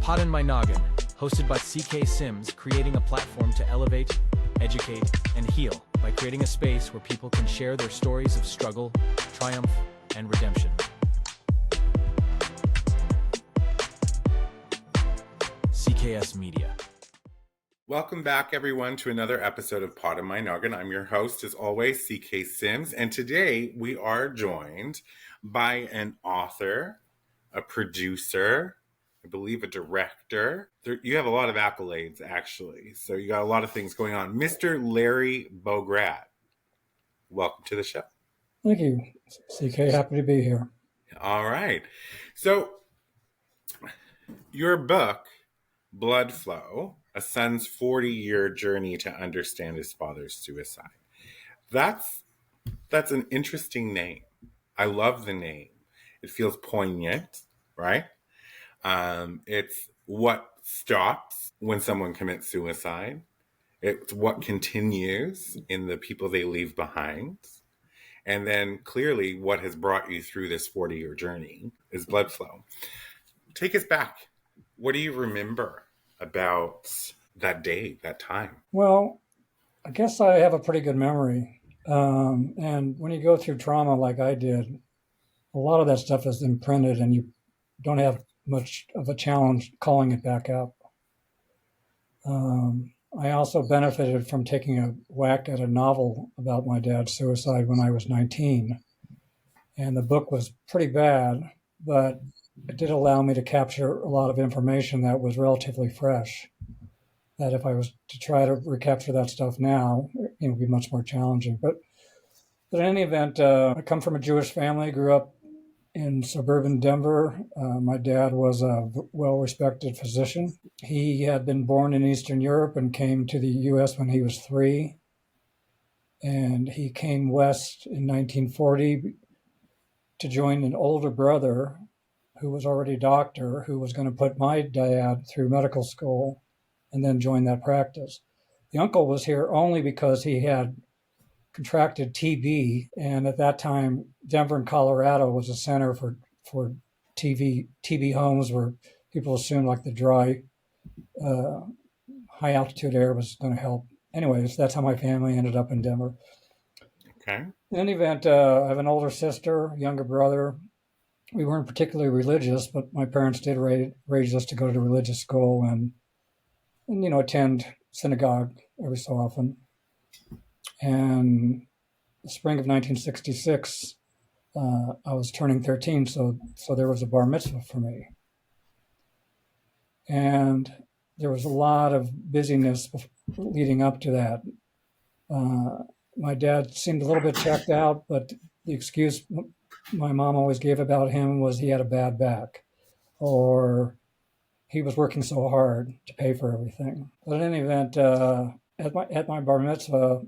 Poddin My Noggin, hosted by CK Sims, creating a platform to elevate, educate, and heal by creating a space where people can share their stories of struggle, triumph, and redemption. CKS Media. Welcome back, everyone, to another episode of Poddin My Noggin. I'm your host, as always, CK Sims, and today we are joined by an author, a producer, I believe a director. You have a lot of accolades, actually, so you got a lot of things going on. Mr. Larry Bograd, welcome to the show. Thank you, CK. Happy to be here. All right. So, your book, Blood Flow, a son's 40-year journey to understand his father's suicide. That's an interesting name. I love the name. It feels poignant, right? It's what stops when someone commits suicide. It's what continues in the people they leave behind. And then clearly what has brought you through this 40-year journey is blood flow. Take us back. What do you remember about that day, that time? Well, I guess I have a pretty good memory. And when you go through trauma like I did, a lot of that stuff is imprinted and you don't have much of a challenge calling it back up. I also benefited from taking a whack at a novel about my dad's suicide when I was 19. And the book was pretty bad, but it did allow me to capture a lot of information that was relatively fresh. That if I was to try to recapture that stuff now, it would be much more challenging. But in any event, I come from a Jewish family, grew up in suburban Denver. My dad was a well-respected physician. He had been born in Eastern Europe and came to the U.S. when he was 3. And he came west in 1940 to join an older brother who was already a doctor, who was going to put my dad through medical school and then join that practice. The uncle was here only because he had contracted TB, and at that time, Denver and Colorado was a center for TB homes where people assumed like the dry, high altitude air was going to help. Anyways, that's how my family ended up in Denver. Okay. In any event, I have an older sister, younger brother. We weren't particularly religious, but my parents did raise us to go to religious school and attend synagogue every so often. And the spring of 1966, I was turning 13, so there was a bar mitzvah for me. And there was a lot of busyness leading up to that. My dad seemed a little bit checked out, but the excuse my mom always gave about him was he had a bad back, or he was working so hard to pay for everything. But in any event, at my bar mitzvah,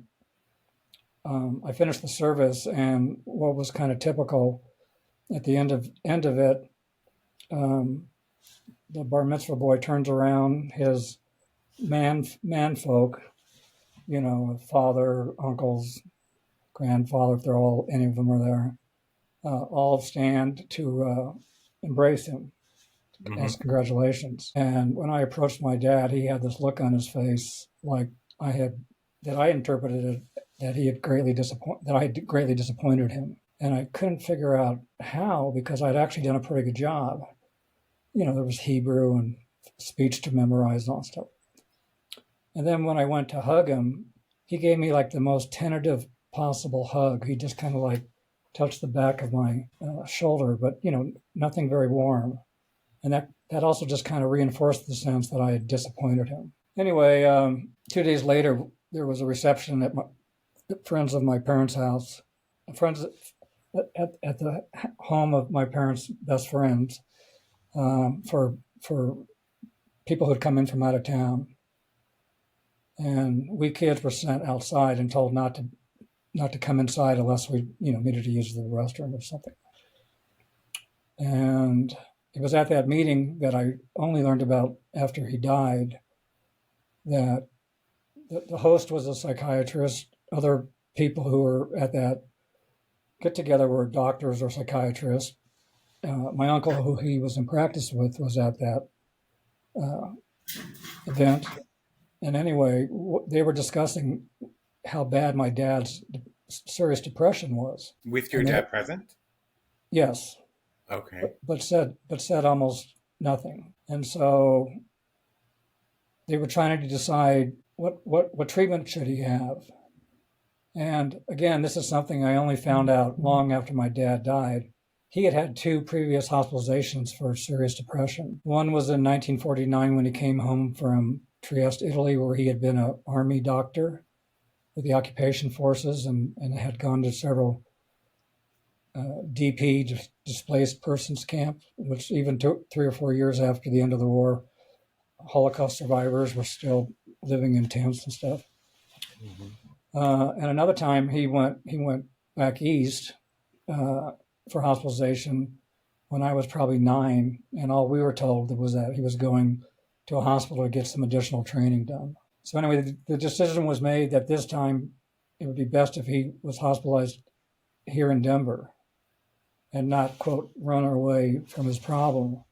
I finished the service, and what was kind of typical at the end of it, the bar mitzvah boy turns around, his man folk, father, uncles, grandfather, if any of them are there, all stand to embrace him, ask congratulations. And when I approached my dad, he had this look on his face like I interpreted it that I had greatly disappointed him. And I couldn't figure out how, because I'd actually done a pretty good job. There was Hebrew and speech to memorize and all that stuff. And then when I went to hug him, he gave me like the most tentative possible hug. He just kind of like touched the back of my shoulder, but nothing very warm. And that also just kind of reinforced the sense that I had disappointed him. Anyway, 2 days later, there was a reception at friends of my parents' house, friends at the home of my parents' best friends, for people who'd come in from out of town. And we kids were sent outside and told not to come inside unless we needed to use the restroom or something. And it was at that meeting that I only learned about after he died that the host was a psychiatrist. Other people who were at that get-together were doctors or psychiatrists. My uncle, who he was in practice with, was at that event. And anyway, they were discussing how bad my dad's serious depression was. With your And dad present? yes, Okay. but said almost nothing. And so they were trying to decide what treatment should he have. And again, this is something I only found out long after my dad died. He had had 2 previous hospitalizations for serious depression. One was in 1949 when he came home from Trieste, Italy, where he had been an army doctor with the occupation forces and had gone to several DP, displaced persons camp, which even took 3 or 4 years after the end of the war, Holocaust survivors were still living in tents and stuff. And another time he went back east for hospitalization when I was probably 9, and all we were told was that he was going to a hospital to get some additional training done. So anyway, the decision was made that this time it would be best if he was hospitalized here in Denver and not, quote, run away from his problem.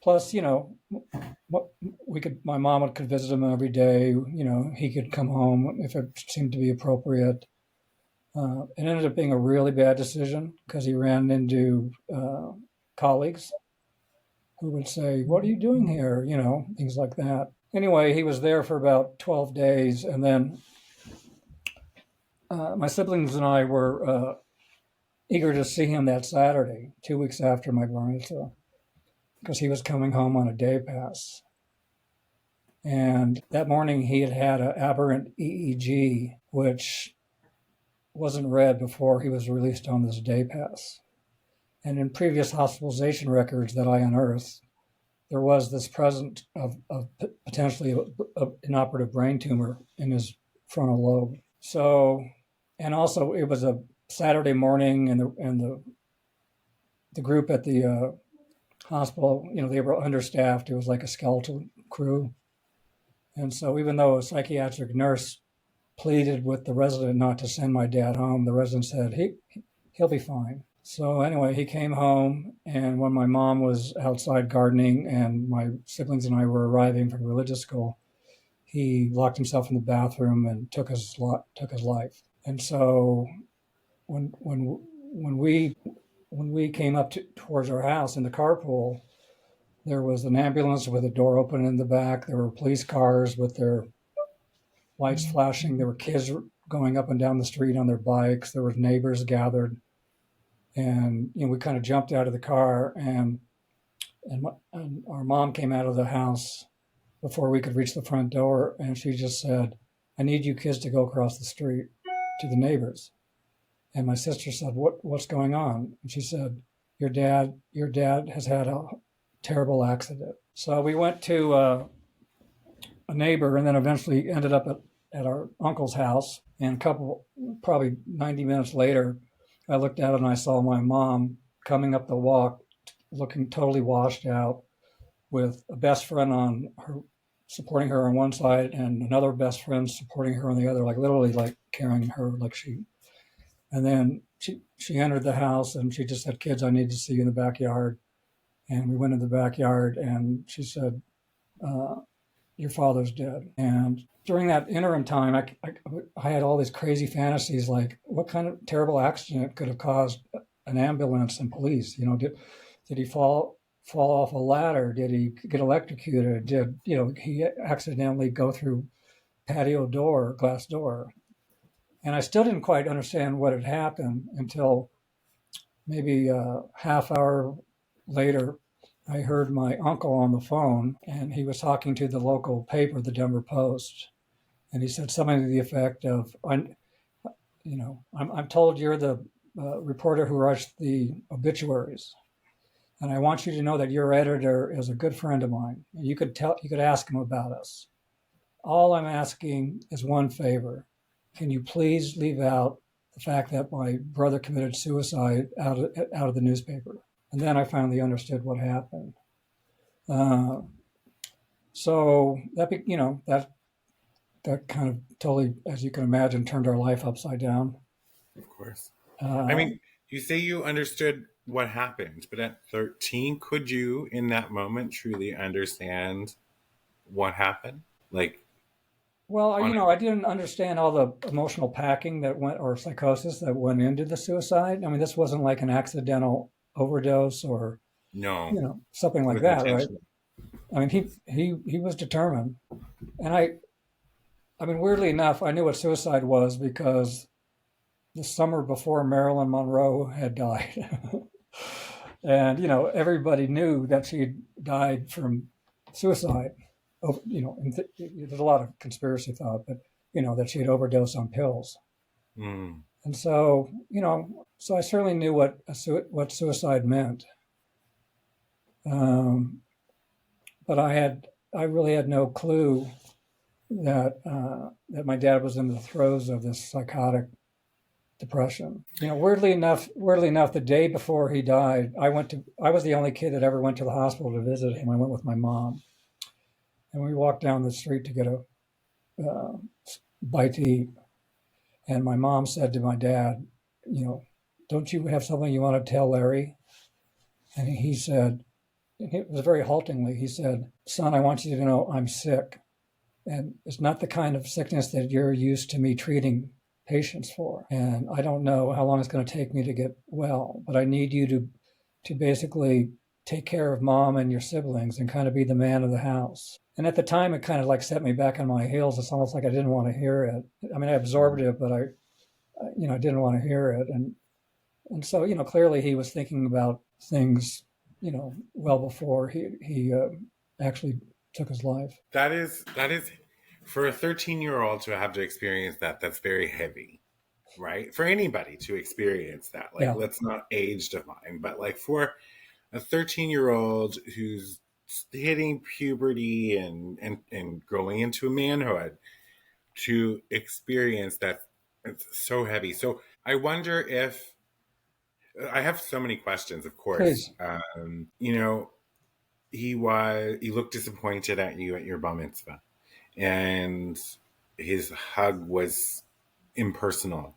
Plus, my mom could visit him every day. He could come home if it seemed to be appropriate. It ended up being a really bad decision because he ran into colleagues who would say, "What are you doing here?" Things like that. Anyway, he was there for about 12 days. And then my siblings and I were eager to see him that Saturday, 2 weeks after my bar mitzvah, because he was coming home on a day pass. And that morning he had an aberrant EEG, which wasn't read before he was released on this day pass. And in previous hospitalization records that I unearthed, there was this presence of potentially an inoperative brain tumor in his frontal lobe. So, and also it was a Saturday morning, and the group at the hospital, they were understaffed. It was like a skeletal crew. And so even though a psychiatric nurse pleaded with the resident not to send my dad home, the resident said he'll be fine. So anyway, he came home, and when my mom was outside gardening and my siblings and I were arriving from religious school, he locked himself in the bathroom and took his life. And so when we came up towards our house in the carpool, there was an ambulance with a door open in the back. There were police cars with their lights flashing. There were kids going up and down the street on their bikes. There were neighbors gathered. And we kind of jumped out of the car, and our mom came out of the house before we could reach the front door, and she just said, "I need you kids to go across the street to the neighbors." And my sister said, "What's going on?" And she said, your dad has had a terrible accident." So we went to a neighbor, and then eventually ended up at our uncle's house. And probably 90 minutes later, I looked out and I saw my mom coming up the walk, looking totally washed out, with a best friend supporting her on one side and another best friend supporting her on the other, like literally like carrying her like she. And then she entered the house, and she just said, "Kids, I need to see you in the backyard." And we went in the backyard, and she said, "Your father's dead." And during that interim time, I had all these crazy fantasies, like what kind of terrible accident could have caused an ambulance and police? Did he fall off a ladder? Did he get electrocuted? Did he accidentally go through glass door? And I still didn't quite understand what had happened until maybe a half hour later. I heard my uncle on the phone, and he was talking to the local paper, the Denver Post. And he said something to the effect of, I'm told you're the reporter who writes the obituaries, and I want you to know that your editor is a good friend of mine. You could ask him about us. All I'm asking is one favor. Can you please leave out the fact that my brother committed suicide out of the newspaper? And then I finally understood what happened. So that kind of totally, as you can imagine, turned our life upside down. Of course. I mean, you say you understood what happened. But at 13, could you, in that moment, truly understand what happened? Like, Well, on I didn't understand all the emotional packing that went, or psychosis that went into the suicide. I mean, this wasn't like an accidental overdose or, no, something it like was that, right? intentional. I mean, he was determined. And I mean, weirdly enough, I knew what suicide was because the summer before Marilyn Monroe had died. And, everybody knew that she died from suicide. And there's a lot of conspiracy thought, but, that she had overdosed on pills. Mm. And so, so I certainly knew what suicide meant. Um, but I really had no clue that my dad was in the throes of this psychotic depression. Weirdly enough, the day before he died, I was the only kid that ever went to the hospital to visit him. I went with my mom, and we walked down the street to get a bite to eat. And my mom said to my dad, don't you have something you want to tell Larry? And he said, it was very haltingly, he said, son, I want you to know I'm sick. And it's not the kind of sickness that you're used to me treating patients for. And I don't know how long it's going to take me to get well, but I need you to basically take care of mom and your siblings and kind of be the man of the house. And at the time, it kind of like set me back on my heels. It's almost like I didn't want to hear it. I mean, I absorbed it, but I didn't want to hear it. And so, clearly he was thinking about things, well before he actually took his life. That is for a 13-year-old to have to experience that. That's very heavy, right? For anybody to experience that, like, Yeah. let's not age define, but like for a 13-year-old who's hitting puberty and growing into manhood to experience that, it's so heavy. So I wonder if I have so many questions, of course. Please. He looked disappointed at you at your bar mitzvah, and his hug was impersonal,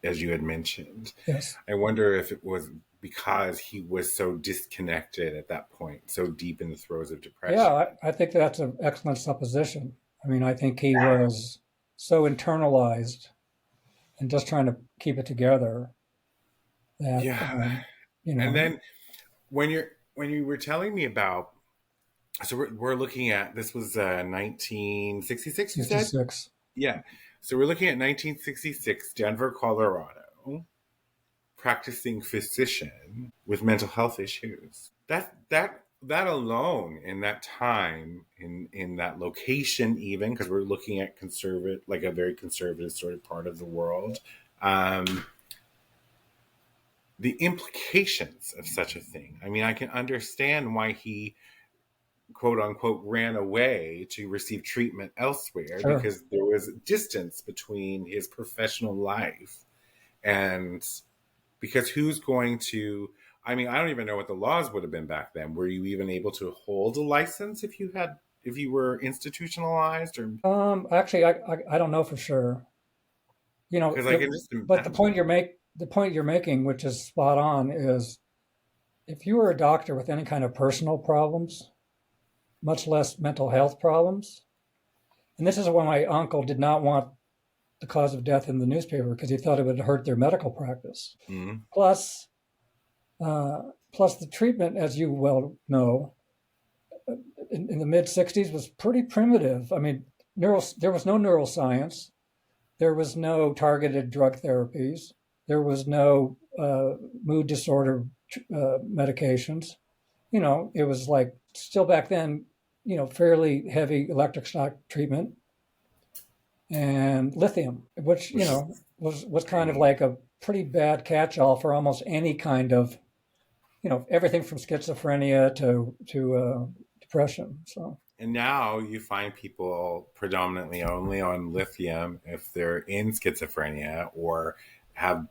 as you had mentioned. Yes. I wonder if it was because he was so disconnected at that point, so deep in the throes of depression. Yeah, I think that's an excellent supposition. I mean, I think he was so internalized and just trying to keep it together that, Yeah. And then when you were telling me about, so we're looking at, this was 1966, you said? 66. Yeah. So we're looking at 1966, Denver, Colorado, practicing physician with mental health issues. That alone, in that time, in that location, even because we're looking at conservative, like a very conservative sort of part of the world, the implications of such a thing. I mean, I can understand why he, quote unquote, ran away to receive treatment elsewhere. Sure. Because there was distance between his professional life, and because who's going to, I mean, I don't even know what the laws would have been back then. Were you even able to hold a license if you were institutionalized? Or Actually, I don't know for sure. because I can just but the imagine. point you're making, which is spot on, is if you were a doctor with any kind of personal problems, much less mental health problems, and this is why my uncle did not want the cause of death in the newspaper because he thought it would hurt their medical practice. Mm-hmm. Plus the treatment, as you well know, in the mid 60s was pretty primitive. I mean, there was no neuroscience. There was no targeted drug therapies. There was no mood disorder medications. It was like still back then, fairly heavy electric shock treatment and lithium, which, was kind of like a pretty bad catch-all for almost any kind of, everything from schizophrenia to depression. So. And now you find people predominantly only on lithium if they're in schizophrenia or have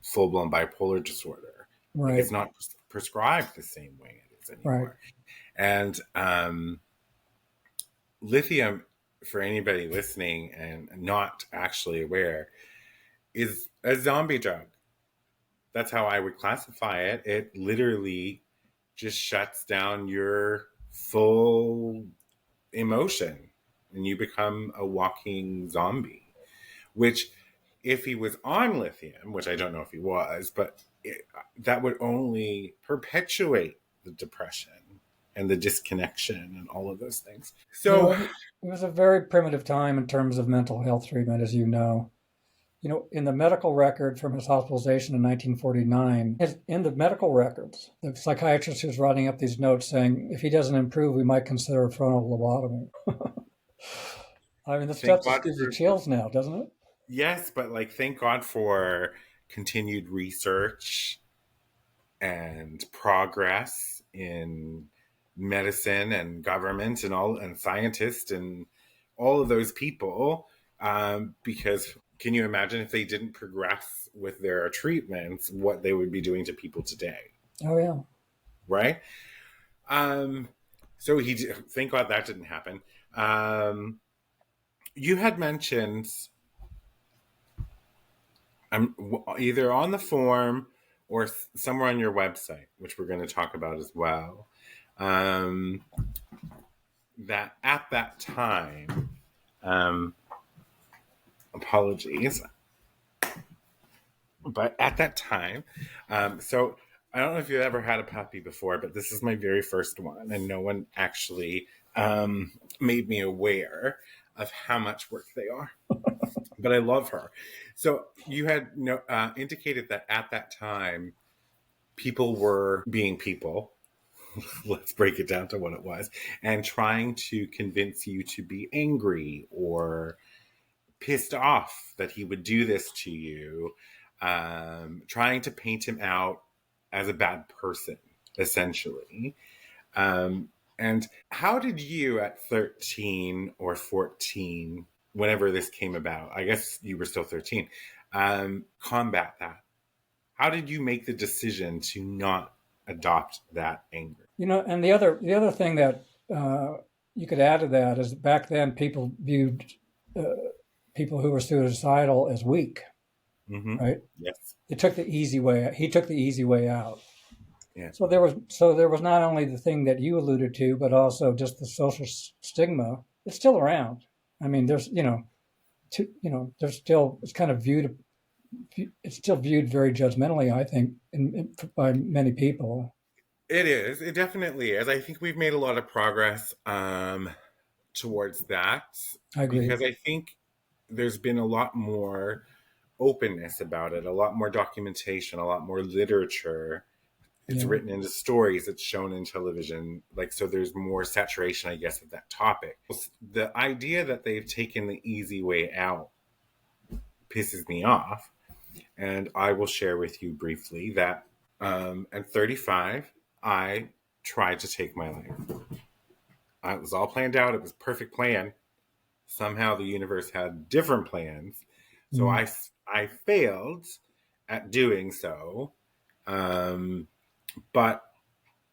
full-blown bipolar disorder. Right. Like, it's not prescribed the same way it is anymore. Right. And lithium, for anybody listening and not actually aware, is a zombie drug. that's how I would classify it. It literally just shuts down your full emotion and you become a walking zombie, which if he was on lithium, which I don't know if he was, but that would only perpetuate the depression and the disconnection and all of those things. So, it was a very primitive time in terms of mental health treatment, as you know. In the medical record from his hospitalization in 1949, in the medical records, the psychiatrist was writing up these notes saying, if he doesn't improve, we might consider a frontal lobotomy. I mean, the stuff just gives you chills now, doesn't it? Yes, but like, thank God for continued research and progress in medicine and government and scientists and all of those people. Because can you imagine if they didn't progress with their treatments, what they would be doing to people today? Oh, yeah. Right? So thank God that didn't happen. You had mentioned either on the form or somewhere on your website, which we're going to talk about as well, that at that time, apologies, but at that time, so I don't know if you've ever had a puppy before, but this is my very first one, and no one actually made me aware of how much work they are. But I love her. So you had indicated that at that time, people were being people. Let's break it down to what it was, and trying to convince you to be angry or pissed off that he would do this to you, trying to paint him out as a bad person, essentially. And how did you at 13 or 14, whenever this came about, I guess you were still 13, combat that? How did you make the decision to not adopt that anger? And the other thing that you could add to that is back then people viewed people who were suicidal as weak, right? Yes. They took the easy way. He took the easy way out. Yeah. So there was not only the thing that you alluded to, but also just the social stigma. It's still around. I mean, there's there's still, it's kind of viewed. It's still viewed very judgmentally, I think, by many people. It is. It definitely is. I think we've made a lot of progress towards that. I agree. Because I think there's been a lot more openness about it, a lot more documentation, a lot more literature. It's written into stories, it's shown in television. So there's more saturation, I guess, of that topic. The idea that they've taken the easy way out pisses me off. And I will share with you briefly that at 35, I tried to take my life. It was all planned out. It was a perfect plan. Somehow the universe had different plans. So I failed at doing so. But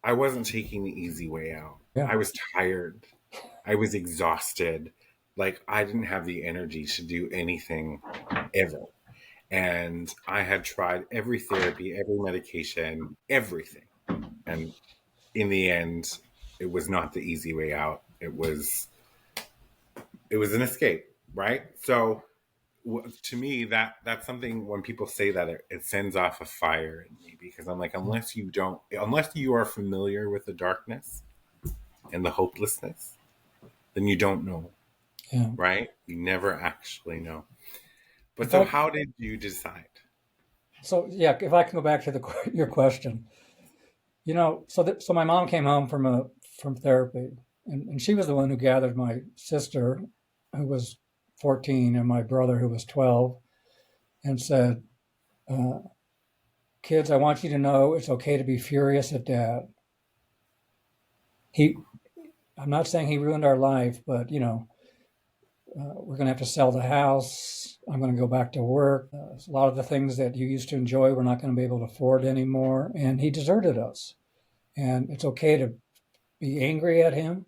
I wasn't taking the easy way out. Yeah. I was tired. I was exhausted. I didn't have the energy to do anything ever. And I had tried every therapy, every medication, everything. And in the end, it was not the easy way out. It was an escape, right? So to me, that's something when people say that, it sends off a fire in me, because I'm like, unless you are familiar with the darkness and the hopelessness, then you don't know, right? You never actually know. But so how did you decide? So yeah, if I can go back to your question, so my mom came home from therapy, and she was the one who gathered my sister, who was 14, and my brother, who was 12, and said, kids, I want you to know it's okay to be furious at Dad. I'm not saying he ruined our life, but we're going to have to sell the house. I'm going to go back to work. A lot of the things that you used to enjoy, we're not going to be able to afford anymore. And he deserted us. And it's okay to be angry at him.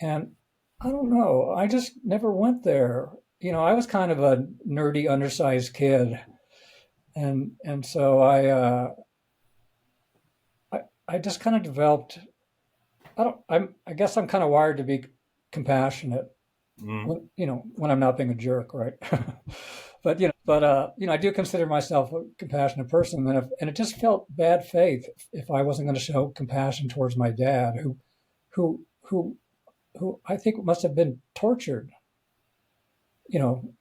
And I don't know. I just never went there. I was kind of a nerdy, undersized kid. And so I just kind of developed. I guess I'm kind of wired to be compassionate when I'm not being a jerk, right? But I do consider myself a compassionate person, and it just felt bad faith if I wasn't going to show compassion towards my dad, who who who I think must have been tortured, you know,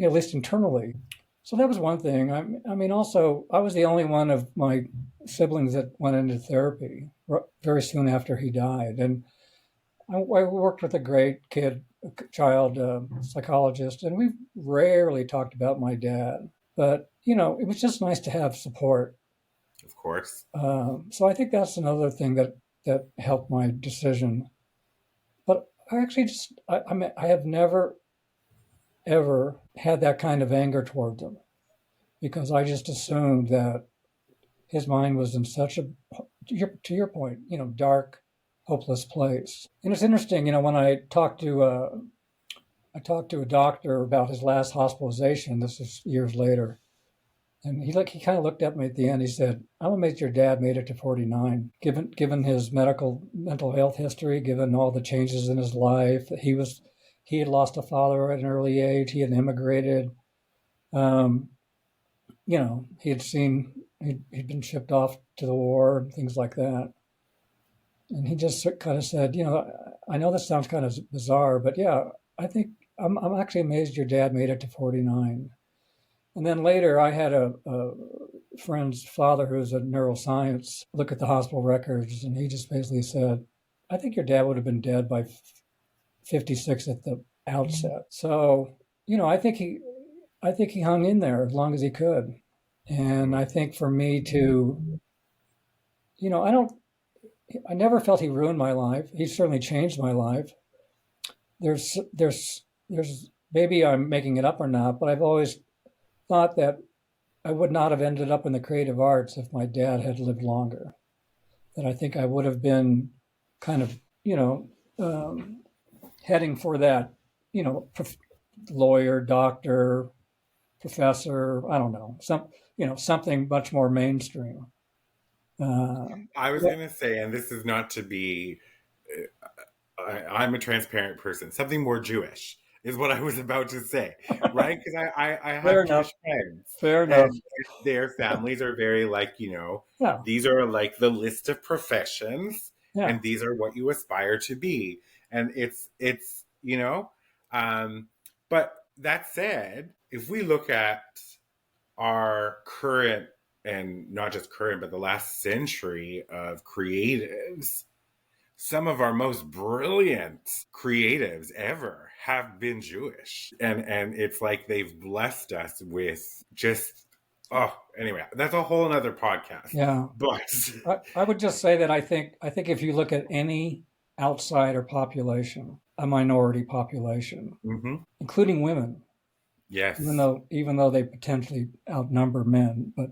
at least internally. So that was one thing. I mean, also, I was the only one of my siblings that went into therapy very soon after he died, and I worked with a great child psychologist, and we rarely talked about my dad. But it was just nice to have support. Of course. So I think that's another thing that helped my decision. But I actually I have never ever had that kind of anger towards him, because I just assumed that his mind was in such a, to your point, dark, hopeless place. And it's interesting, when I talked to a doctor about his last hospitalization. This is years later, and he kind of looked at me at the end. He said, "I'm amazed your dad made it to 49, given his mental health history, given all the changes in his life. He had lost a father at an early age. He had immigrated. He'd been shipped off to the war and things like that." And he just kind of said, "I know this sounds kind of bizarre, but yeah, I think I'm actually amazed your dad made it to 49." And then later, I had a friend's father who's a neuroscience look at the hospital records, and he just basically said, "I think your dad would have been dead by 56 at the outset." So, I think he hung in there as long as he could. And I think for me to, I never felt he ruined my life. He certainly changed my life. There's maybe I'm making it up or not, but I've always thought that I would not have ended up in the creative arts if my dad had lived longer. That I think I would have been kind of, heading for that, lawyer, doctor, professor, I don't know, something much more mainstream. I was going to say, and this is not to be, I'm a transparent person, something more Jewish is what I was about to say, right? Because I have Jewish friends. Fair enough. And their families are very Yeah. These are like the list of professions, Yeah. and these are what you aspire to be. And it's but that said, if we look at our current, and not just current, but the last century of creatives, some of our most brilliant creatives ever have been Jewish. And it's like they've blessed us with just, anyway, that's a whole nother podcast. Yeah. But I would just say that I think if you look at any outsider population, a minority population, including women, yes, even though they potentially outnumber men, but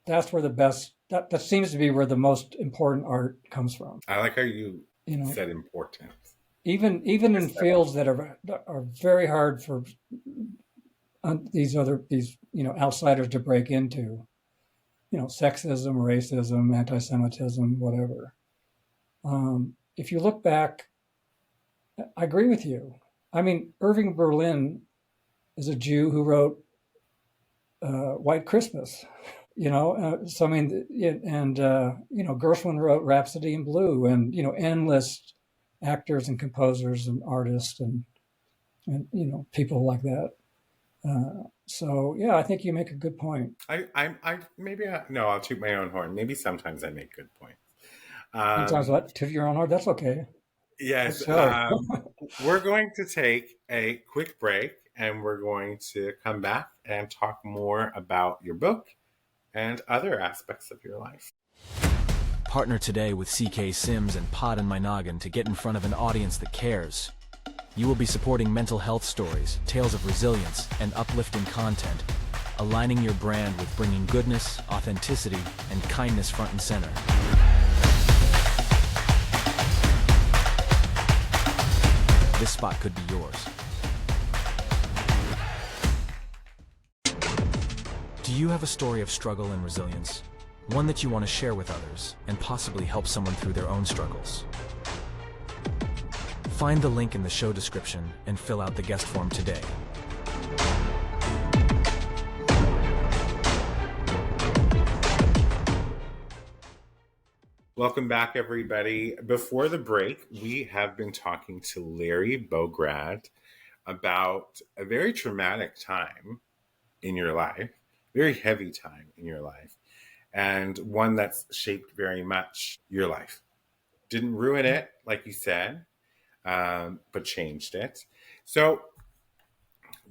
that's where the best, that seems to be where the most important art comes from. I like how you said important. Even in fields that are very hard for these outsiders to break into, sexism, racism, anti-Semitism, whatever. If you look back, I agree with you. I mean, Irving Berlin is a Jew who wrote White Christmas. So I mean, Gershwin wrote Rhapsody in Blue, and endless actors and composers and artists and people like that. So yeah, I think you make a good point. I'll toot my own horn. Maybe sometimes I make good points. Sometimes what? Toot your own horn? That's okay. Yes. We're going to take a quick break, and we're going to come back and talk more about your book and other aspects of your life. Partner today with CK Sims and Poddin My Noggin to get in front of an audience that cares. You will be supporting mental health stories, tales of resilience, and uplifting content, aligning your brand with bringing goodness, authenticity, and kindness front and center. This spot could be yours. Do you have a story of struggle and resilience? One that you want to share with others and possibly help someone through their own struggles? Find the link in the show description and fill out the guest form today. Welcome back, everybody. Before the break, we have been talking to Larry Bograd about a very traumatic time in your life, very heavy time in your life, and one that's shaped very much your life. Didn't ruin it, like you said, but changed it. So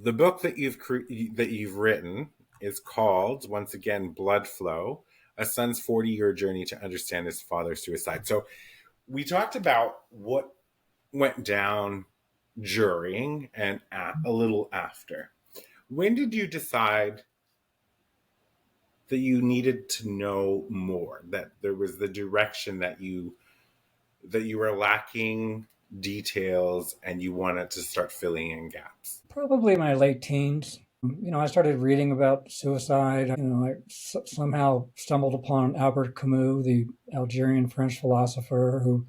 the book that you've written is called, once again, Blood Flow: A Son's 40-Year Journey to Understand His Father's Suicide. So we talked about what went down during and a little after. When did you decide that you needed to know more, that there was the direction that you were lacking details and you wanted to start filling in gaps? Probably my late teens. I started reading about suicide. I somehow stumbled upon Albert Camus, the Algerian French philosopher, who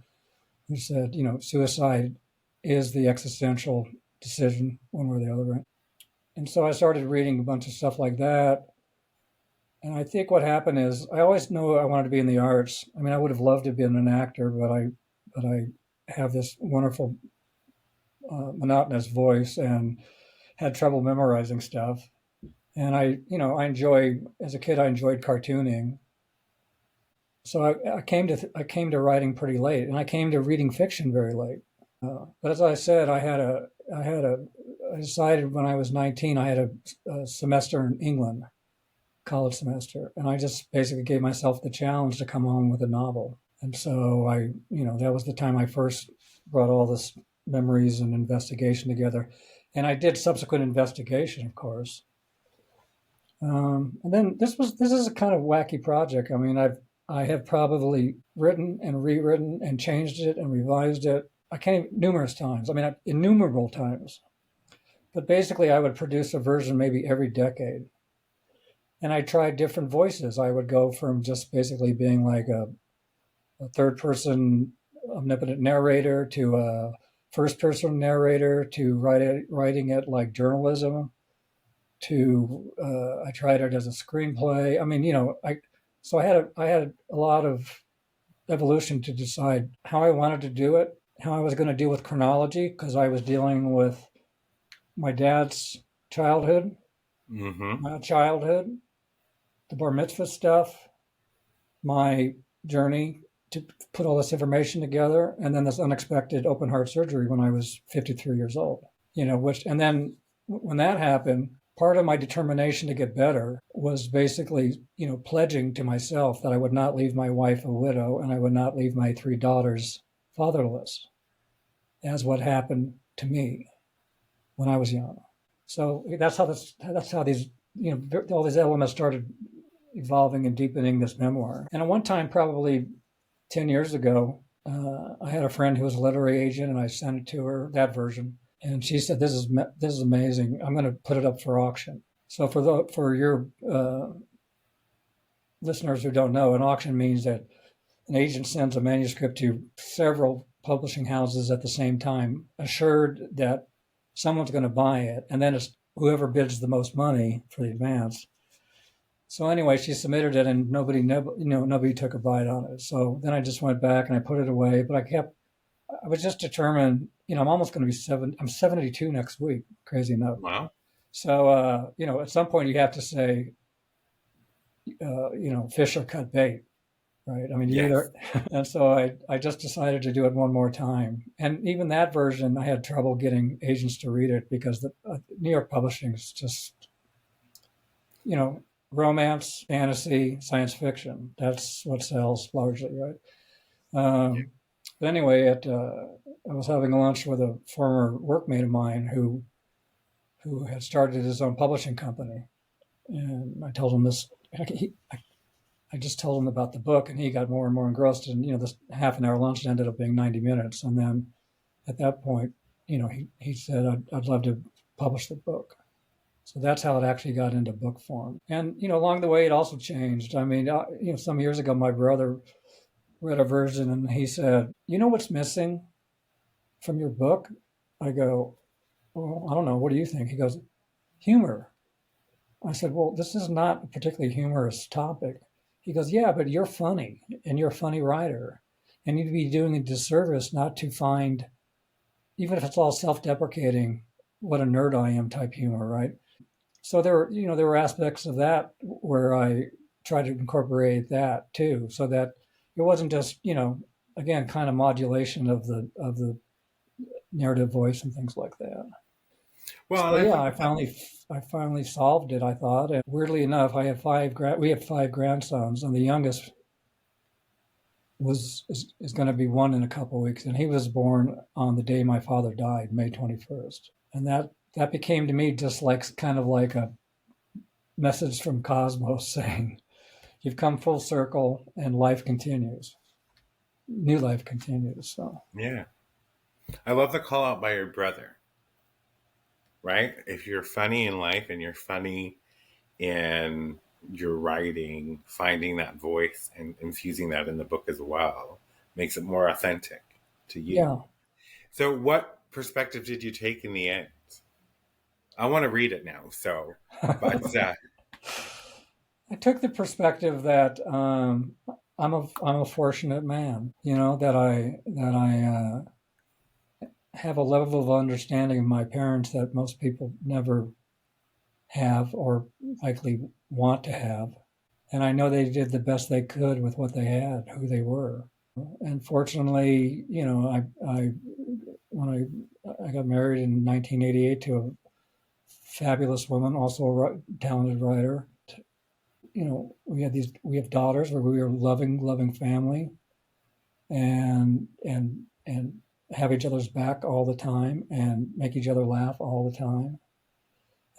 said, suicide is the existential decision, one way or the other. Right? And so I started reading a bunch of stuff like that. And I think what happened is I always knew I wanted to be in the arts. I mean, I would have loved to have been an actor, but I have this wonderful monotonous voice and had trouble memorizing stuff. And I as a kid, I enjoyed cartooning. So I came to writing pretty late, and I came to reading fiction very late. But as I said, I decided when I was 19, I had a semester in England, college semester, and I just basically gave myself the challenge to come home with a novel. And so that was the time I first brought all this memories and investigation together. And I did subsequent investigation, of course. And then this is a kind of wacky project. I mean, I have probably written and rewritten and changed it and revised it. I can't numerous times. I mean, innumerable times. But basically, I would produce a version maybe every decade. And I tried different voices. I would go from just basically being like a third-person omnipotent narrator to a first-person narrator to writing it like journalism. I tried it as a screenplay. I mean, I had a lot of evolution to decide how I wanted to do it, how I was going to deal with chronology, because I was dealing with my dad's childhood, my childhood, the bar mitzvah stuff, my journey to put all this information together, and then this unexpected open heart surgery when I was 53 years old. And then when that happened, part of my determination to get better was basically, pledging to myself that I would not leave my wife a widow and I would not leave my 3 daughters fatherless, as what happened to me when I was young. So that's how these, all these elements started evolving and deepening this memoir. And at one time, probably 10 years ago, I had a friend who was a literary agent, and I sent it to her, that version. And she said, "This is amazing. I'm going to put it up for auction." So for your listeners who don't know, an auction means that an agent sends a manuscript to several publishing houses at the same time, assured that someone's going to buy it, and then it's whoever bids the most money for the advance. So anyway, she submitted it, and nobody took a bite on it. So then I just went back and I put it away. But I was just determined. I'm almost going to be I'm 72 next week. Crazy enough. Wow. So at some point you have to say, fish or cut bait, right? I mean, Yes. either. And so I just decided to do it one more time. And even that version, I had trouble getting agents to read it because the New York publishing is just, romance, fantasy, science fiction. That's what sells largely, right? But anyway, I was having lunch with a former workmate of mine who had started his own publishing company, and I told him this. I just told him about the book, and he got more and more engrossed. And this half an hour lunch ended up being 90 minutes. And then at that point, he said, "I'd love to publish the book." So that's how it actually got into book form. And, along the way, it also changed. I mean, some years ago, my brother read a version and he said, "You know what's missing from your book?" I go, "Well, I don't know. What do you think?" He goes, "Humor." I said, "Well, this is not a particularly humorous topic." He goes, "Yeah, but you're funny and you're a funny writer. And you'd be doing a disservice not to find, even if it's all self-deprecating, what a nerd I am type humor, right?" So there were aspects of that where I tried to incorporate that too, so that it wasn't just, again, kind of modulation of the narrative voice and things like that. Well, and So I yeah, think I finally solved it, I thought. And weirdly enough, we have five grandsons, and the youngest is going to be one in a couple of weeks, and he was born on the day my father died, May 21st. And that became to me just like kind of like a message from Cosmos saying, "You've come full circle, and life continues. New life continues." So yeah, I love the call out by your brother. Right? If you're funny in life and you're funny in your writing, finding that voice and infusing that in the book as well makes it more authentic to you. yeah, So, what perspective did you take in the end? I want to read it now. So, but I took the perspective that I'm a fortunate man. That I have a level of understanding of my parents that most people never have or likely want to have. And I know they did the best they could with what they had, who they were. And fortunately, I when I got married in 1988 to a fabulous woman, also a talented writer. We have daughters where we are loving family, and have each other's back all the time and make each other laugh all the time.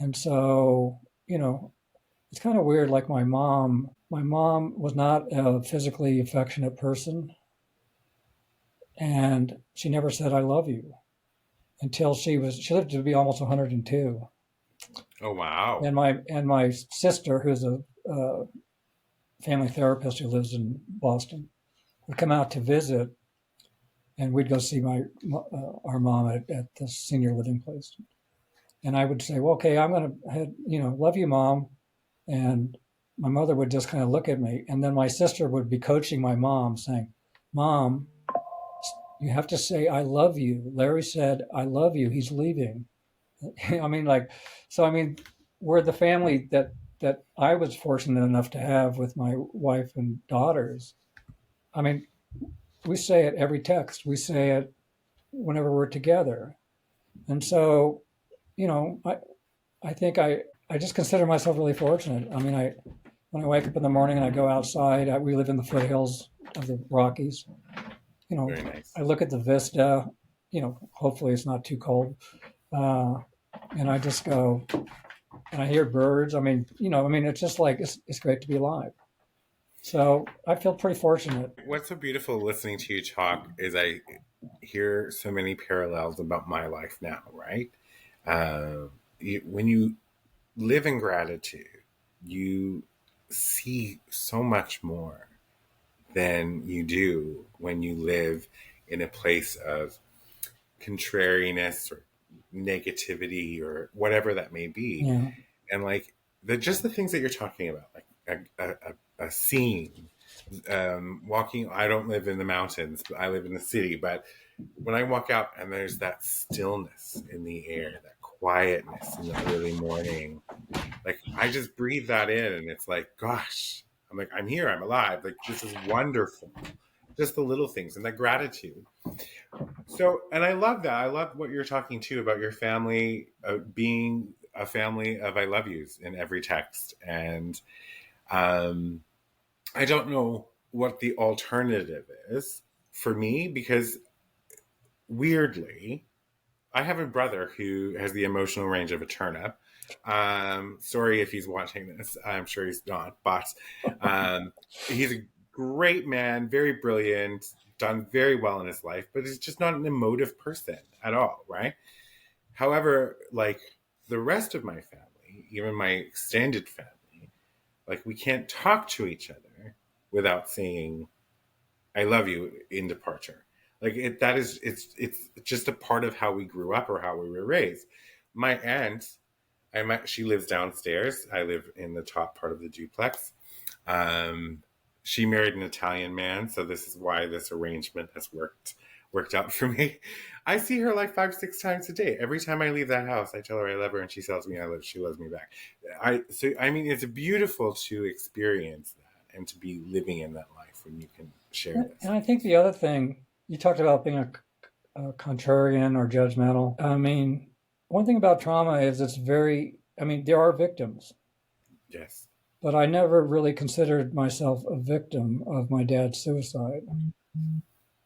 And so, it's kind of weird. Like my mom was not a physically affectionate person, and she never said "I love you" until she lived to be almost 102. oh wow, And my sister, who's a family therapist who lives in Boston, would come out to visit, and we'd go see our mom at the senior living place. And I would say, "Well, okay, I'm going to love you, Mom." And my mother would just kind of look at me, and then my sister would be coaching my mom, saying, "Mom, you have to say I love you. Larry said I love you. He's leaving." I mean, like, so I mean, we're the family that I was fortunate enough to have with my wife and daughters. I mean, we say it every text. We say it whenever we're together. And so, I think I just consider myself really fortunate. I mean, when I wake up in the morning and I go outside, we live in the foothills of the Rockies. very nice. I look at the vista. Hopefully it's not too cold, uh, and I just go, and I hear birds. I mean, it's just like it's great to be alive. So I feel pretty fortunate. What's so beautiful listening to you talk is I hear so many parallels about my life now. Right? When you live in gratitude, you see so much more than you do when you live in a place of contrariness or negativity or whatever that may be. Yeah, And like just the things that you're talking about, like a scene, walking. I don't live in the mountains, but I live in the city. But when I walk out and there's that stillness in the air, that quietness in the early morning, like I just breathe that in, and it's like, gosh, I'm like, I'm here, I'm alive. Like this is wonderful. Just the little things and the gratitude. So, and I love that. I love what you're talking too about your family being a family of I love yous in every text. And I don't know what the alternative is for me because weirdly, I have a brother who has the emotional range of a turnip. Sorry if he's watching this. I'm sure he's not, but he's a great man, very brilliant, done very well in his life, but he's just not an emotive person at all, right? However, like the rest of my family, family, even my extended family, like we can't talk to each other without saying I love you in departure. Like it's just a part of how we grew up or how we were raised. My aunt, she lives downstairs. I live in the top part of the duplex. Um, she married an Italian man, so this is why this arrangement has worked out for me. I see her like 5, 6 times a day. Every time I leave that house, I tell her I love her, and she tells me she loves me back. I mean, it's beautiful to experience that and to be living in that life when you can share this. And I think the other thing, you talked about being a contrarian or judgmental. I mean, one thing about trauma is there are victims. Yes. But I never really considered myself a victim of my dad's suicide.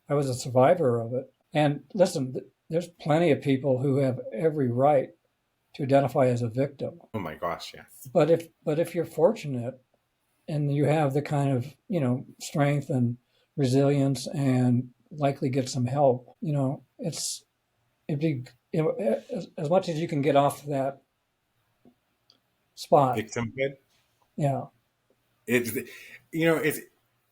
I was a survivor of it. And listen, there's plenty of people who have every right to identify as a victim. Oh my gosh, yes. But if you're fortunate and you have the kind of, strength and resilience and likely get some help, it'd be, as much as you can get off that spot. Victimhood. Yeah. It's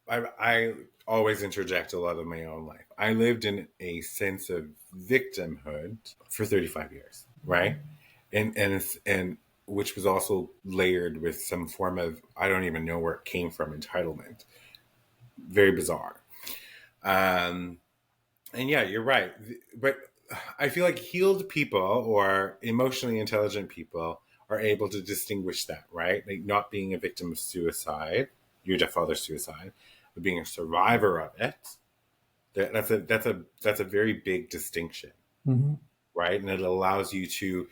I always interject a lot of my own life. I lived in a sense of victimhood for 35 years, right? And which was also layered with some form of, I don't even know where it came from, entitlement. Very bizarre. And yeah, you're right. But I feel like healed people or emotionally intelligent people are able to distinguish that, right? Like not being a victim of suicide, your father's suicide, but being a survivor of it. That's a very big distinction, Mm-hmm. right? And it allows you to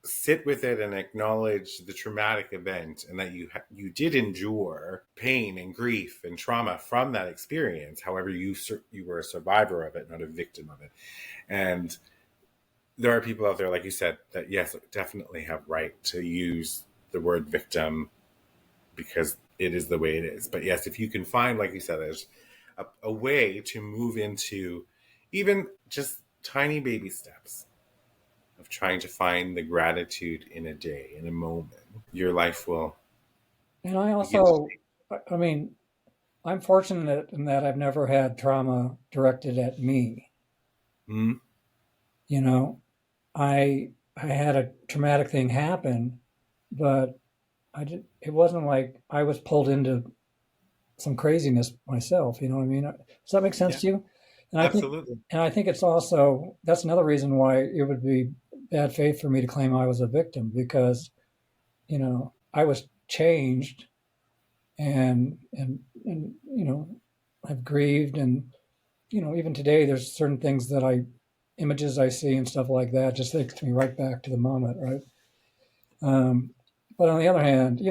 sit with it and acknowledge the traumatic event and that you did endure pain and grief and trauma from that experience. However, you were a survivor of it, not a victim of it. And there are people out there, like you said, that yes, definitely have right to use the word victim because it is the way it is. But yes, if you can find, like you said, there's a way to move into even just tiny baby steps of trying to find the gratitude in a day, in a moment, your life will. And I also, I mean, I'm fortunate in that I've never had trauma directed at me. Mm-hmm. I had a traumatic thing happen, but it wasn't like I was pulled into some craziness myself. You know what I mean? Does that make sense to you? And Absolutely. I think it's also, that's another reason why it would be bad faith for me to claim I was a victim because, I was changed and I've grieved and, even today there's certain things that images I see and stuff like that just takes me right back to the moment. Right. But on the other hand,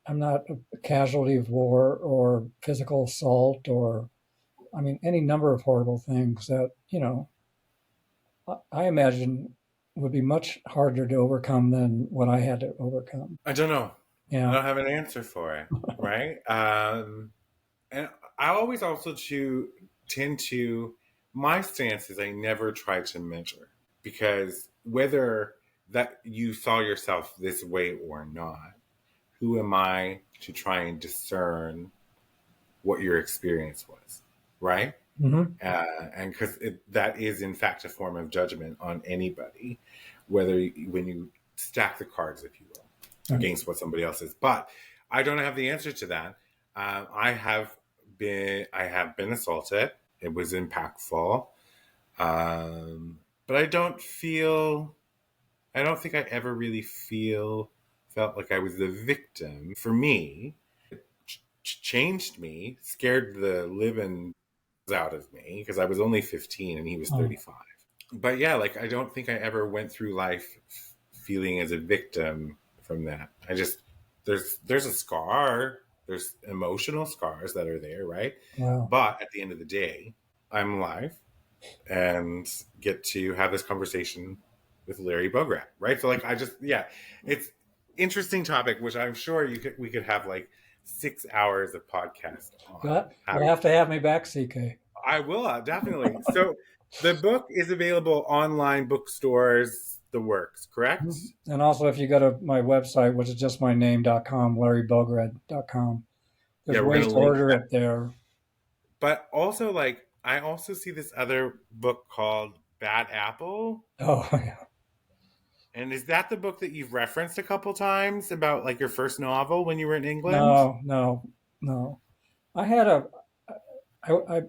I'm not a casualty of war or physical assault or, any number of horrible things that, I imagine would be much harder to overcome than what I had to overcome. I don't know. Yeah. I don't have an answer for it, right? And I always also tend to, my stance is I never try to measure because whether that you saw yourself this way or not, who am I to try and discern what your experience was, right? Mm-hmm. And because that is in fact a form of judgment on anybody, when you stack the cards, if you will, against what somebody else is. But I don't have the answer to that. I have been assaulted. It was impactful, but I don't think I ever really felt like I was the victim. For me, it changed me, scared the living out of me because I was only 15 and he was 35. But yeah, like I don't think I ever went through life feeling as a victim from that. There's a scar, there's emotional scars that are there, right? Wow. But at the end of the day, I'm alive and get to have this conversation with Larry Bograd, right? So like it's interesting topic, which I'm sure we could have like 6 hours of podcast on. You'll have to have me back, CK. I will, definitely. So the book is available online, bookstores, the works, correct? And also, if you go to my website, which is just my name.com, larrybograd.com, there's Yeah, we're ways gonna to link order that. it there. But also, like, I also see this other book called Bad Apple. Oh, yeah. And is that the book that you've referenced a couple times about like your first novel when you were in England? No, no, no. I had a, I, I,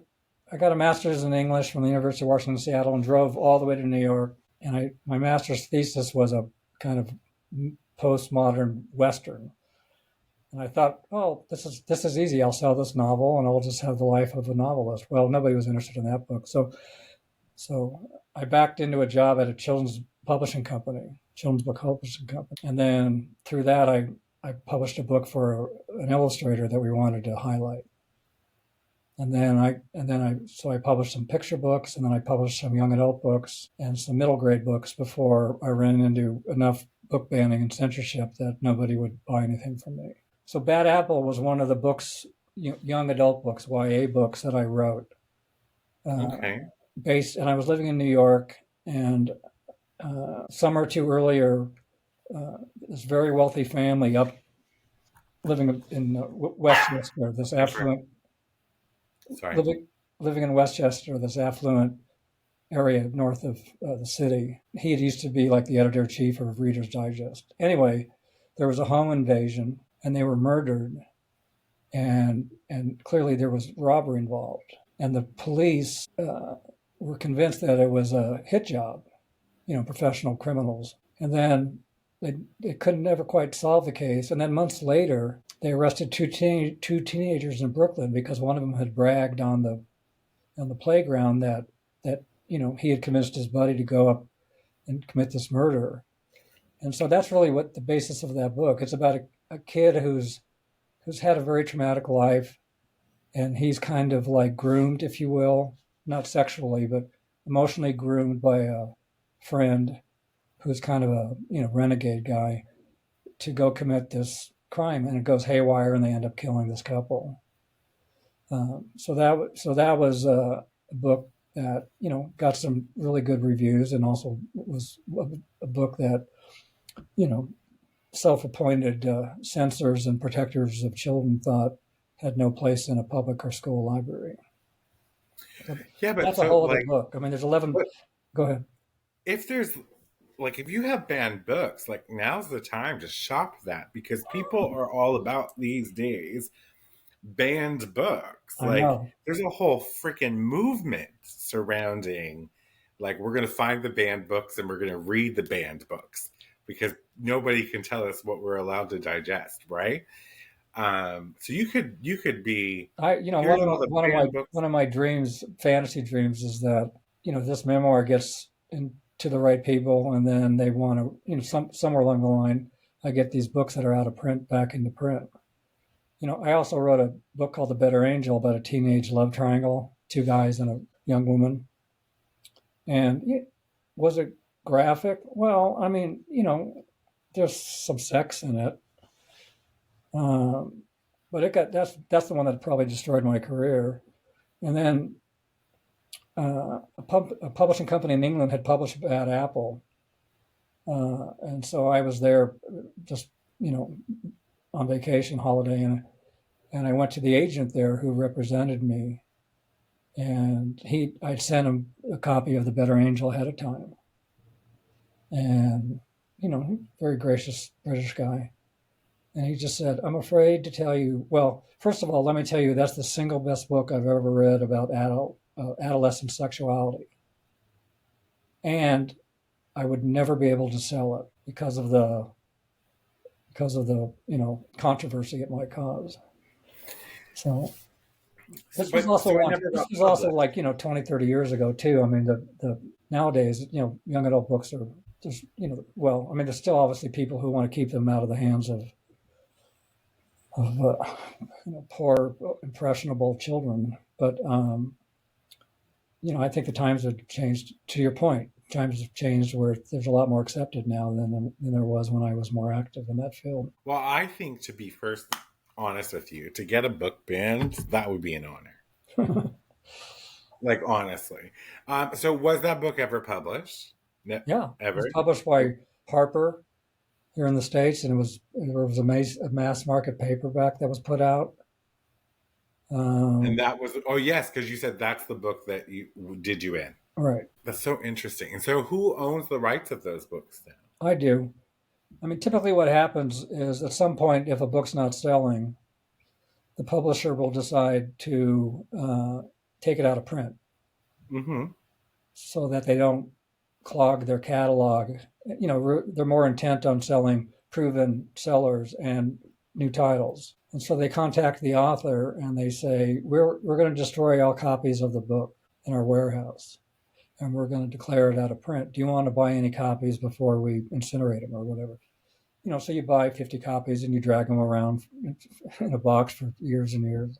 I got a master's in English from the University of Washington, Seattle, and drove all the way to New York. And my master's thesis was a kind of postmodern Western. And I thought, oh, this is easy. I'll sell this novel, and I'll just have the life of a novelist. Well, nobody was interested in that book, so I backed into a job at a children's book publishing company, and then through that, I published a book for an illustrator that we wanted to highlight. So I published some picture books, and then I published some young adult books and some middle grade books before I ran into enough book banning and censorship that nobody would buy anything from me. So Bad Apple was one of the books, young adult books, YA books that I wrote. Okay. And I was living in New York, and summer or two earlier, this very wealthy family up living in Westchester, this affluent, Sorry. living in Westchester, this affluent area north of the city. He had used to be like the editor-in-chief of Reader's Digest. Anyway, there was a home invasion, and they were murdered, and clearly there was robbery involved. And the police were convinced that it was a hit job, professional criminals. And then they couldn't never quite solve the case. And then months later, they arrested two teenagers in Brooklyn because one of them had bragged on the playground that he had convinced his buddy to go up and commit this murder. And so that's really what the basis of that book. It's about a kid who's had a very traumatic life, and he's kind of like groomed, if you will, not sexually, but emotionally groomed by a friend who's kind of a renegade guy to go commit this crime, and it goes haywire, and they end up killing this couple. So that was a book that got some really good reviews, and also was a book that self-appointed censors and protectors of children thought had no place in a public or school library. So Yeah, but that's a so whole other like, book. I mean, there's 11. but Go ahead. if there's like, if you have banned books, like now's the time to shop that because people are all about these days banned books. I Like, know. there's a whole freaking movement surrounding, like, we're going to find the banned books and we're going to read the banned books because nobody can tell us what we're allowed to digest, right? So you could be here's all the banned books. One of my dreams, fantasy dreams, is that this memoir gets into the right people, and then they want to somewhere along the line, I get these books that are out of print back into print. I also wrote a book called The Better Angel about a teenage love triangle, two guys and a young woman. And was it graphic? Well, I mean, there's some sex in it. But that's the one that probably destroyed my career. And then a publishing company in England had published Bad Apple. And so I was there just, on vacation, holiday, and I went to the agent there who represented me, and I'd sent him a copy of The Better Angel ahead of time. And, very gracious British guy. And he just said, I'm afraid to tell you, well, first of all, let me tell you, that's the single best book I've ever read about adolescent sexuality. And I would never be able to sell it because of the controversy it might cause. So this was also like 20, 30 years ago too. I mean, the nowadays, young adult books are just, well, I mean, there's still obviously people who want to keep them out of the hands of poor, impressionable children. But I think the times have changed. To your point, times have changed where there's a lot more accepted now than there was when I was more active in that field. Well, I think, to be first honest with you, to get a book banned, that would be an honor. Like, honestly. So was that book ever published? Yeah, it was Ever? published by Harper here in the States, and there was a mass market paperback that was put out. And Um, that was, oh yes, because you said that's the book that you in. right, That's so interesting. And so who owns the rights of those books now? I do. I mean, typically what happens is at some point, if a book's not selling, the publisher will decide to take it out of print Mm-hmm. so that they don't clog their catalog. You know, they're more intent on selling proven sellers and new titles. And so they contact the author and they say, we're going to destroy all copies of the book in our warehouse and we're going to declare it out of print. Do you want to buy any copies before we incinerate them or whatever? You know, so you buy 50 copies and you drag them around in a box for years and years.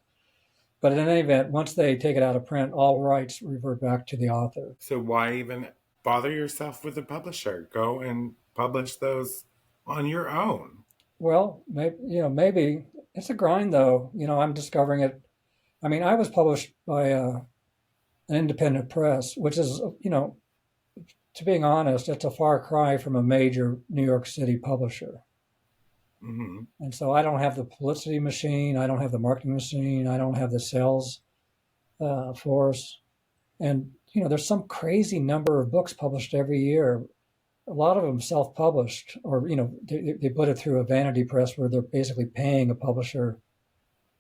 But in any event, once they take it out of print, all rights revert back to the author. So why even bother yourself with a publisher? Go and publish those on your own. Well, maybe it's a grind, though. You know, I'm discovering it. I mean, I was published by an independent press, which is, to being honest, it's a far cry from a major New York City publisher. Mm-hmm. And so I don't have the publicity machine, I don't have the marketing machine, I don't have the sales force. And, there's some crazy number of books published every year. A lot of them self-published, or they put it through a vanity press where they're basically paying a publisher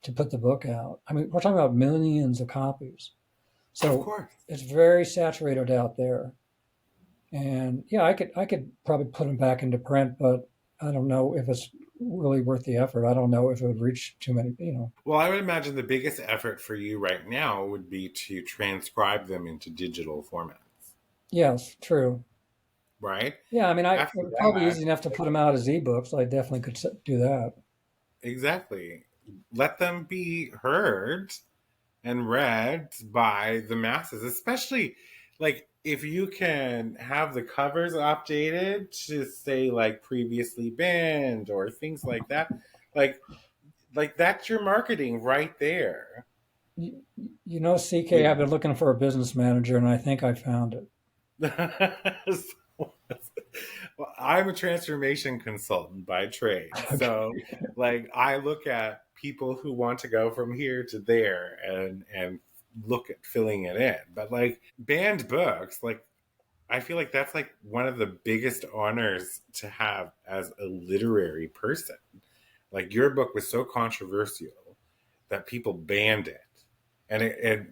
to put the book out. I mean, we're talking about millions of copies, Of so course. it's very saturated out there. And yeah, I could probably put them back into print, but I don't know if it's really worth the effort. I don't know if it would reach too many. Well, I would imagine the biggest effort for you right now would be to transcribe them into digital formats, Yes, true. right? Yeah, I mean, After it's probably that, easy enough to put them out as ebooks. I definitely could do that. exactly. Let them be heard and read by the masses, especially like if you can have the covers updated to say like previously banned or things like that, like that's your marketing right there. You, CK, You I've been looking for a business manager, and I think I found it. well, I'm a transformation consultant by trade. Okay. So like I look at people who want to go from here to there and look at filling it in. But like banned books, like I feel like that's like one of the biggest honors to have as a literary person. Like your book was so controversial that people banned it. And it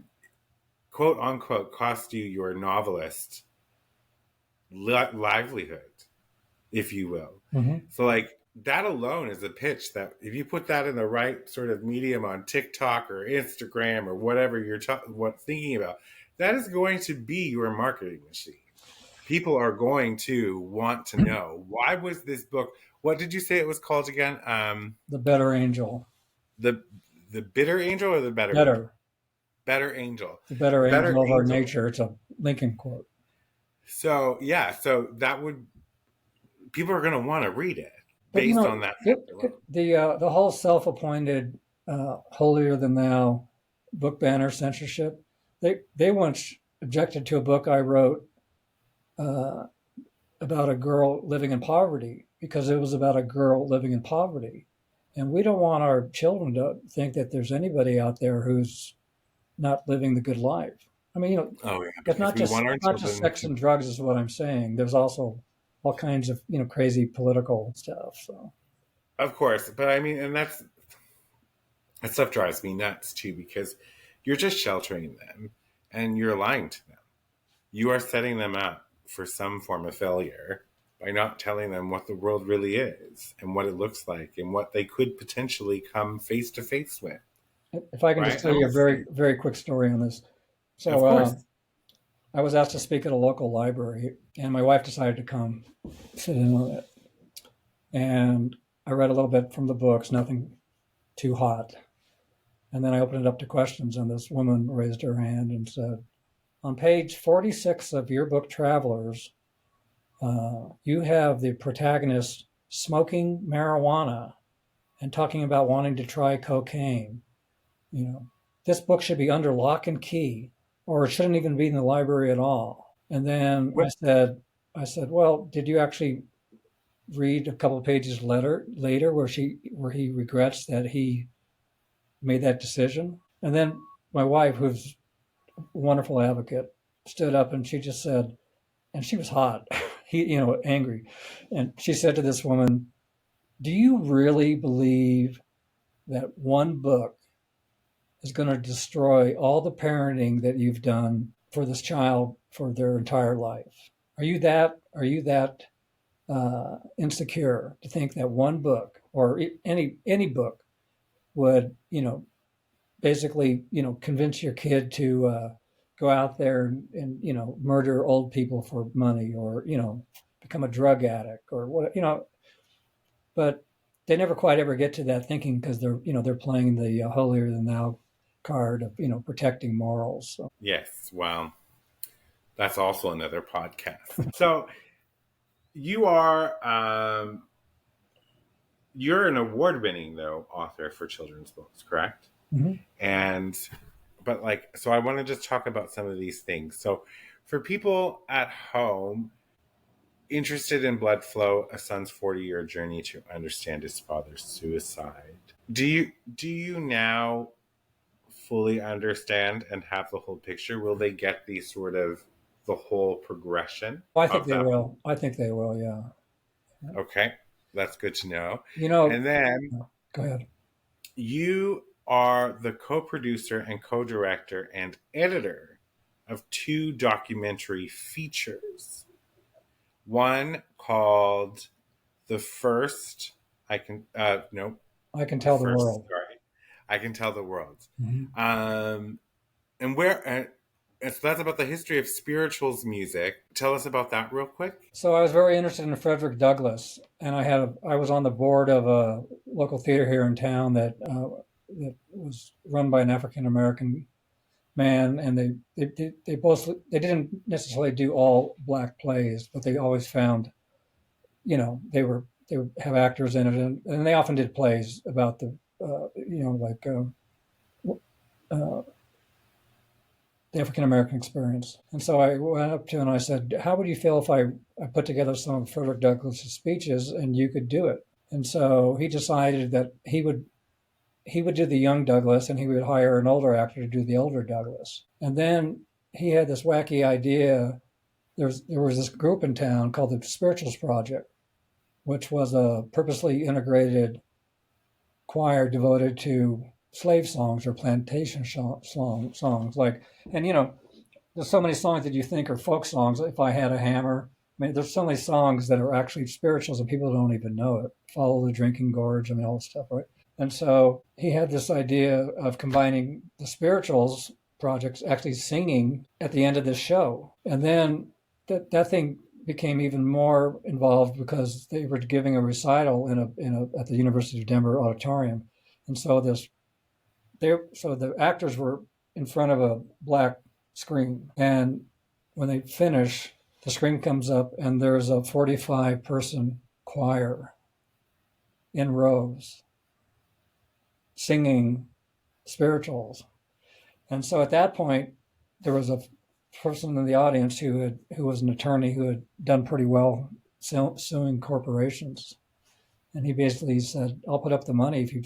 quote unquote cost you your novelist livelihood, if you will. Mm-hmm. So like that alone is a pitch that if you put that in the right sort of medium on TikTok or Instagram or whatever you're thinking about, that is going to be your marketing machine. People are going to want to know, why was this book, what did you say it was called again? The Better Angel. The Bitter Angel or the Better Angel? Better. Better Angel. The better Better angel of our Angel. nature. It's a Lincoln quote. So yeah, so that would, people are going to want to read it But based on that fact alone. the whole self-appointed holier than thou book banner censorship. They once objected to a book I wrote about a girl living in poverty because it was about a girl living in poverty, and we don't want our children to think that there's anybody out there who's not living the good life. I mean, Oh yeah, it's because we want our not just children sex to, and drugs is what I'm saying. There's also all kinds of crazy political stuff. So of course, but I mean, and that stuff drives me nuts too because you're just sheltering them and you're lying to them. You are setting them up for some form of failure by not telling them what the world really is and what it looks like and what they could potentially come face to face with. if I can just Right? tell you a very very quick story on this. Of So course. I was asked to speak at a local library, and my wife decided to come sit in on it. And I read a little bit from the books, nothing too hot. And then I opened it up to questions, and this woman raised her hand and said, on page 46 of your book, Travelers, you have the protagonist smoking marijuana and talking about wanting to try cocaine. This book should be under lock and key, or it shouldn't even be in the library at all. And then I said, I said, well, did you actually read a couple of pages later where he regrets that he made that decision? And then my wife, who's a wonderful advocate, stood up and she just said, and she was hot, angry. And she said to this woman, do you really believe that one book is going to destroy all the parenting that you've done for this child for their entire life? Are you that insecure to think that one book or any book would, basically, convince your kid to go out there and murder old people for money, or become a drug addict or what, but they never quite ever get to that thinking because they're playing the holier than thou card of protecting morals. So. Yes, well, that's also another podcast. So you are you're an award-winning though author for children's books, correct? Mm-hmm. So I want to just talk about some of these things. So for people at home interested in Blood Flow, a son's 40-year journey to understand his father's suicide, do you now fully understand and have the whole picture? Will they get the whole progression? I think they will. I think they will. Yeah. Okay, that's good to know. And then go ahead. You are the co-producer and co-director and editor of 2 documentary features. One called The First, I Can Tell the World. Sorry, I Can Tell the World. Mm-hmm. So that's about the history of spirituals music. Tell us about that real quick. So I was very interested in Frederick Douglass, and I was on the board of a local theater here in town that was run by an African American man, and they didn't necessarily do all black plays, but they always found, they would have actors in it, and they often did plays about the the African American experience. And so I went up to him and I said, how would you feel if I put together some of Frederick Douglass's speeches and you could do it? And so he decided that he would do the young Douglass and he would hire an older actor to do the older Douglass. And then he had this wacky idea. There was this group in town called the Spirituals Project, which was a purposely integrated choir devoted to slave songs or plantation songs. There's so many songs that you think are folk songs. If I Had a Hammer, there's so many songs that are actually spirituals and people don't even know it. Follow the Drinking Gorge, all this stuff, right? And so he had this idea of combining the spirituals projects, actually singing at the end of this show. And then that thing became even more involved because they were giving a recital at the University of Denver auditorium. And so the actors were in front of a black screen. And when they finish, the screen comes up and there's a 45-person choir in rows singing spirituals. And so at that point, there was a person in the audience who was an attorney who had done pretty well suing corporations. And he basically said, I'll put up the money if you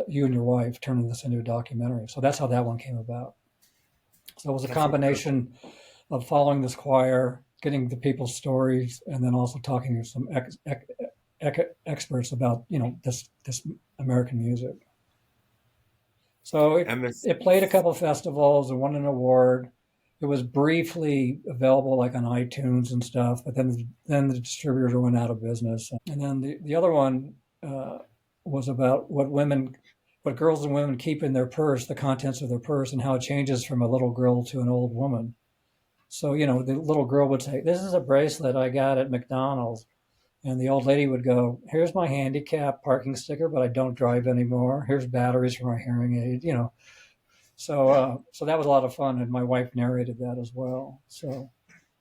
you and your wife turn this into a documentary. So that's how that one came about. So it was a combination of following this choir, getting the people's stories, and then also talking to some experts about, this American music. So it played a couple of festivals and won an award. It was briefly available like on iTunes and stuff, but then the distributor went out of business. And then the other one was about what girls and women keep in their purse, the contents of their purse, and how it changes from a little girl to an old woman. So, the little girl would say, this is a bracelet I got at McDonald's. And the old lady would go, here's my handicap parking sticker, but I don't drive anymore. Here's batteries for my hearing aid, So that was a lot of fun, and my wife narrated that as well. So,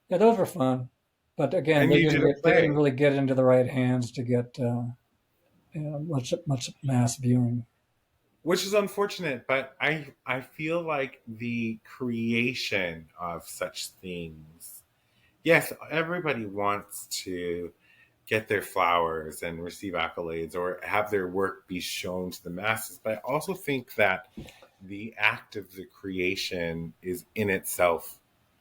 yeah, those were fun. But again, they didn't really get into the right hands to get much mass viewing. Which is unfortunate, but I feel like the creation of such things yes, everybody wants to get their flowers and receive accolades or have their work be shown to the masses. But I also think that the act of the creation is in itself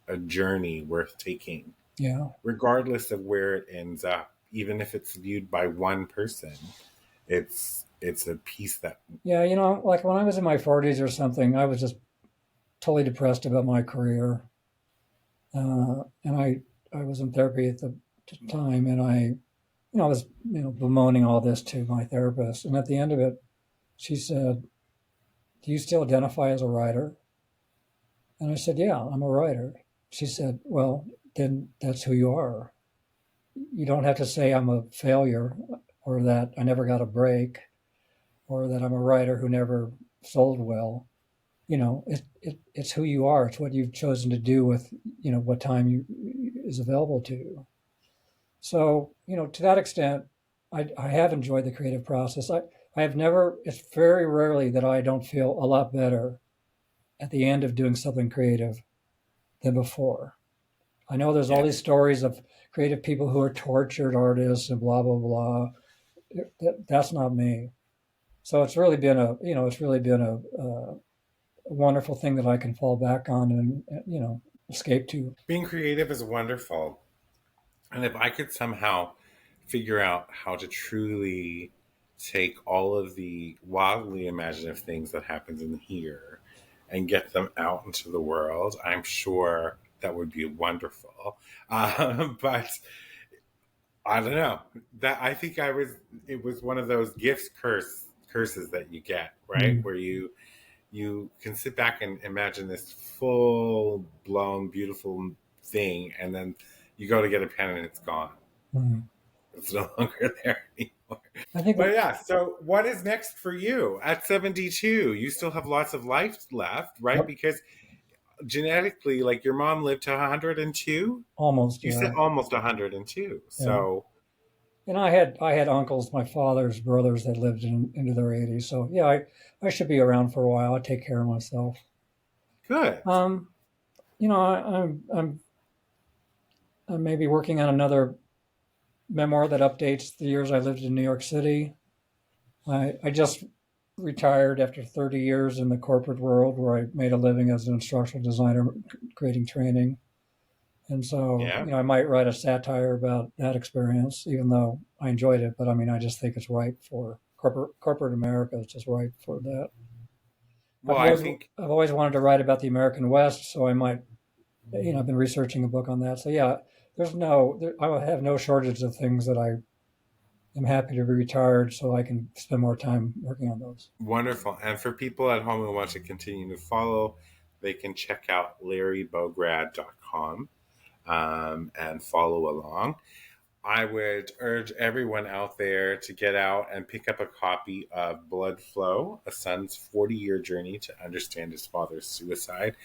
a journey worth taking, Yeah. regardless of where it ends up. Even if it's viewed by one person, it's a piece that Yeah. Like when I was in my 40s or something, I was just totally depressed about my career. And I was in therapy at the time, and I was, bemoaning all this to my therapist. And at the end of it, she said, "Do you still identify as a writer?" And I said, "Yeah, I'm a writer." She said, "Well, then that's who you are. You don't have to say I'm a failure, or that I never got a break, or that I'm a writer who never sold well. It's who you are. It's what you've chosen to do with, what time is available to you." So, to that extent, I have enjoyed the creative process. I have never, it's very rarely that I don't feel a lot better at the end of doing something creative than before. I know there's all yeah, these stories of creative people who are tortured artists and blah, blah, blah. That's not me. So it's really been a wonderful thing that I can fall back on and, escape to. being creative is wonderful. And if I could somehow figure out how to truly take all of the wildly imaginative things that happens in here and get them out into the world, I'm sure that would be wonderful. But I don't know. That I think I was. It was one of those curses that you get, right? Mm. Where you can sit back and imagine this full blown beautiful thing, and then you go to get a pen and it's gone. Mm. It's no longer there anymore. I think But yeah, so what is next for you at 72? You still have lots of life left, right? yep, Because genetically, like your mom lived to 102. almost, You said yeah. almost 102. Yeah. So And I had uncles, my father's brothers that lived into their 80s. So yeah, I should be around for a while. I take care of myself. good. Um, I'm maybe working on another memoir that updates the years I lived in New York City. I just retired after 30 years in the corporate world where I made a living as an instructional designer, creating training. And so, Yeah. I might write a satire about that experience, even though I enjoyed it. But I mean, I just think it's ripe for corporate America. It's just ripe for that. Well, I think I've always wanted to write about the American West, so I might, I've been researching a book on that. So yeah, I will have no shortage of things that I am happy to be retired, so I can spend more time working on those. wonderful. And for people at home who want to continue to follow, they can check out larrybograd.com and follow along. I would urge everyone out there to get out and pick up a copy of Blood Flow, a son's 40-year journey to understand his father's suicide.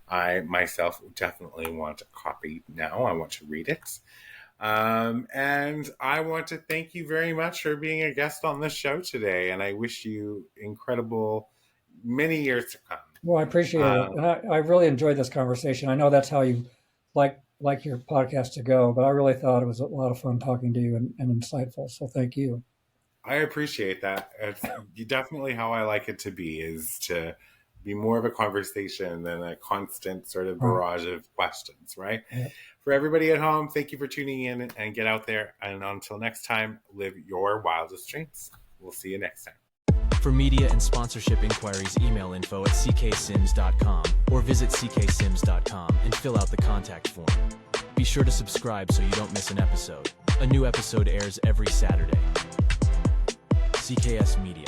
I myself definitely want a copy now. I want to read it. And I want to thank you very much for being a guest on the show today. And I wish you incredible many years to come. Well, I appreciate it, and I really enjoyed this conversation. I know that's how you like your podcast to go, but I really thought it was a lot of fun talking to you and insightful. So thank you. I appreciate that. It's definitely how I like it to be, is to be more of a conversation than a constant sort of Right. barrage of questions, right? Yeah. For everybody at home, thank you for tuning in and get out there. And until next time, live your wildest dreams. We'll see you next time. For media and sponsorship inquiries, email info@ccsims.com or visit ccsims.com and fill out the contact form. Be sure to subscribe so you don't miss an episode. A new episode airs every Saturday. CKS Media.